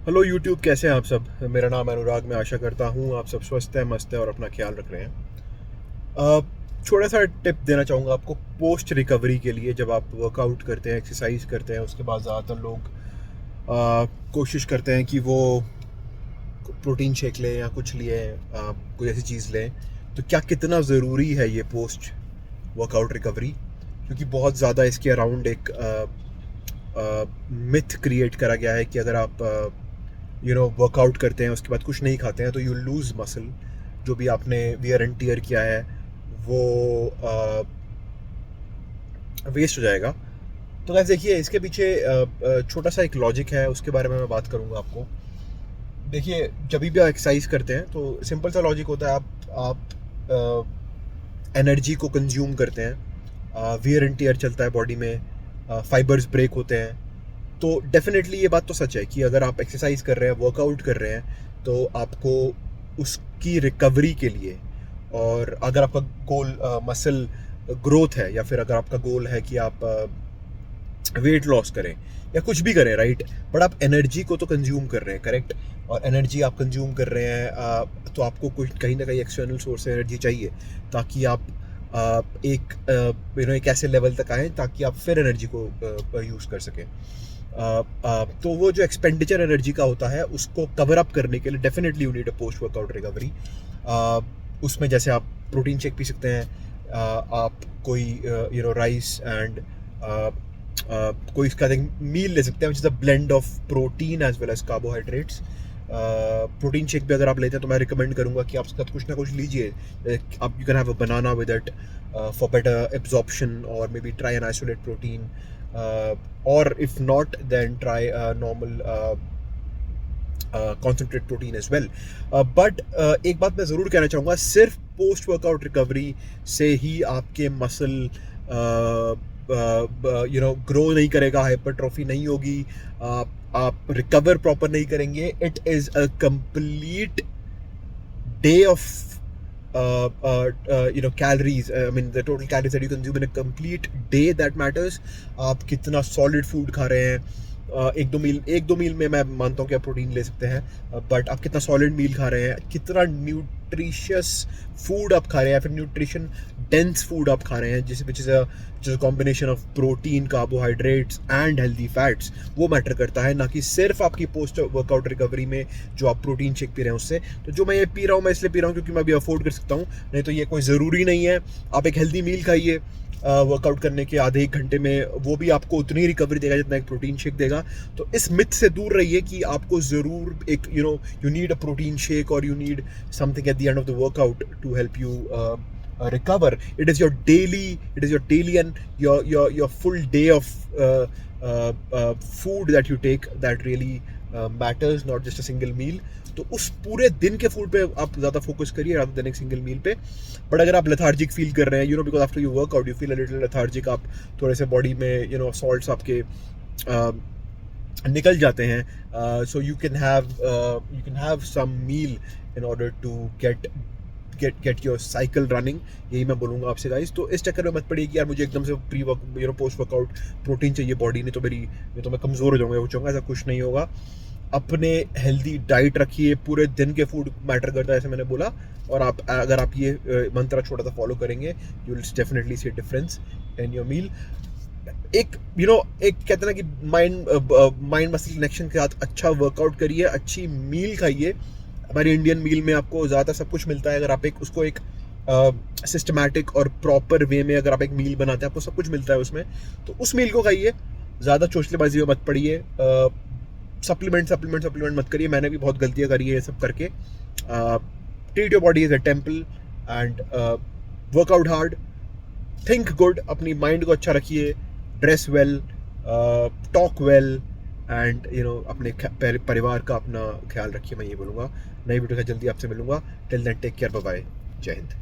Hello YouTube, कैसे हैं आप सब। मेरा नाम है अनुराग। मैं आशा करता हूँ आप सब स्वस्थ हैं, मस्त हैं और अपना ख्याल रख रहे हैं। अ, छोटा सा टिप देना चाहूँगा आपको पोस्ट रिकवरी के लिए। जब आप वर्कआउट करते हैं, एक्सरसाइज करते हैं, उसके बाद ज़्यादातर लोग कोशिश करते हैं कि वो प्रोटीन शेक लें या कुछ लिए, कोई ऐसी चीज़ लें। तो क्या कितना ज़रूरी है ये पोस्ट वर्कआउट रिकवरी? क्योंकि बहुत ज़्यादा इसके अराउंड एक मिथ क्रिएट करा गया है कि अगर आप वर्कआउट करते हैं उसके बाद कुछ नहीं खाते हैं तो यू लूज़ मसल। जो भी आपने वियर एंड टीयर किया है वो वेस्ट हो जाएगा। तो गाइस देखिए, इसके पीछे छोटा सा एक लॉजिक है, उसके बारे में मैं बात करूंगा आपको। देखिए, जब भी आप एक्सरसाइज करते हैं तो सिंपल सा लॉजिक होता है, आप एनर्जी को कंज्यूम करते हैं, वियर एंड टीयर चलता है बॉडी में, फाइबर्स ब्रेक होते हैं। तो डेफिनेटली ये बात तो सच है कि अगर आप एक्सरसाइज कर रहे हैं, वर्कआउट कर रहे हैं, तो आपको उसकी रिकवरी के लिए, और अगर आपका गोल मसल ग्रोथ है या फिर अगर आपका गोल है कि आप वेट लॉस करें या कुछ भी करें, राइट, बट आप एनर्जी को तो कंज्यूम कर रहे हैं, करेक्ट। और एनर्जी आप कंज्यूम कर रहे हैं, तो आपको कुछ कहीं ना कहीं एक्सटर्नल सोर्स से एनर्जी चाहिए, ताकि आप एक एक ऐसे लेवल तक आए ताकि आप फिर एनर्जी को यूज़ कर सकें। तो वो जो एक्सपेंडिचर एनर्जी का होता है उसको कवर अप करने के लिए definitely you need a post workout recovery. उसमें जैसे आप प्रोटीन शेक पी सकते हैं, आप कोई राइस एंड कोई इसका मील ले सकते हैं which is a blend of protein as well as carbohydrates. Protein shake भी अगर आप लेते हैं तो मैं रिकमेंड करूंगा कि आप उसके साथ कुछ ना कुछ लीजिए। आप you can have a banana with it for better absorption, और maybe try an isolate protein, और if not then try normal concentrate protein as well. But एक बात मैं ज़रूर कहना चाहूँगा, सिर्फ पोस्ट वर्कआउट रिकवरी से ही आपके मसल ग्रो नहीं करेगा, हाइपरट्रॉफी नहीं होगी, आप रिकवर प्रॉपर नहीं करेंगे। It is a complete day of calories. I mean the total calories that you consume in a complete day that matters. आप कितना सॉलिड फूड खा रहे हैं, एक दो मील में मैं मानता हूँ कि आप प्रोटीन ले सकते हैं, बट आप कितना सॉलिड मील खा रहे हैं, कितना न्यूट्रिशियस फूड आप खा रहे हैं, या फिर न्यूट्रिशन डेंस फूड आप खा रहे हैं, जिस विच is a combination of protein, carbohydrates and healthy fats, वो मैटर करता है, ना कि सिर्फ आपकी पोस्ट वर्कआउट रिकवरी में जो आप प्रोटीन शेक पी रहे हैं उससे। तो जो मैं ये पी रहा हूँ, मैं इसलिए पी रहा हूँ क्योंकि मैं अभी अफोर्ड कर सकता हूँ, नहीं तो ये कोई ज़रूरी नहीं है। आप एक हेल्दी मील खाइए वर्कआउट करने के आधे एक घंटे में, वो भी आपको उतनी ही रिकवरी देगा जितना एक प्रोटीन शेक देगा। तो इस मिथ से दूर रहिए कि आपको ज़रूर एक you need a protein shake और you need something at the end of the workout to help you recover. It is your daily and your full day of food that you take that really matters, not just a single meal. तो उस पूरे दिन के food पे आप ज़्यादा focus करिए rather than एक सिंगल मील पे। बट अगर आप लेथार्जिक फील कर रहे हैं, because after you workout you feel a little lethargic, आप थोड़े से बॉडी में सॉल्ट्स आपके निकल जाते हैं, so you can have some meal in order to get your cycle running. यही मैं बोलूँगा आपसे गाइस। तो इस चक्कर में मत पड़िए कि यार मुझे एकदम से pre work post workout protein चाहिए बॉडी, नहीं तो मैं कमज़ोर हो जाऊँगा, हो जाऊँगा। ऐसा कुछ नहीं होगा। अपने हेल्दी डाइट रखिए, पूरे दिन के फूड मैटर करता है जैसे मैंने बोला, और अगर आप ये मंत्र छोटा सा फॉलो करेंगे, you will definitely see difference in your meal. एक कहते हैं ना कि माइंड मसल कनेक्शन के साथ अच्छा वर्कआउट करिए, अच्छी मील खाइए। हमारी इंडियन मील में आपको ज़्यादा सब कुछ मिलता है। अगर आप उसको एक सिस्टमैटिक और प्रॉपर वे में अगर आप एक मील बनाते हैं, आपको सब कुछ मिलता है उसमें। तो उस मील को खाइए, ज़्यादा चोचलेबाजी में मत पड़िए, सप्लीमेंट मत करिए। मैंने भी बहुत गलतियाँ करी है ये सब करके। Treat your body as a temple and workout hard, think good, अपनी माइंड को अच्छा रखिए, dress well, talk well, and अपने परिवार का अपना ख्याल रखिए। मैं ये बोलूँगा। नई वीडियो के साथ जल्दी आपसे मिलूंगा। Till then take care, bye bye, जय हिंद।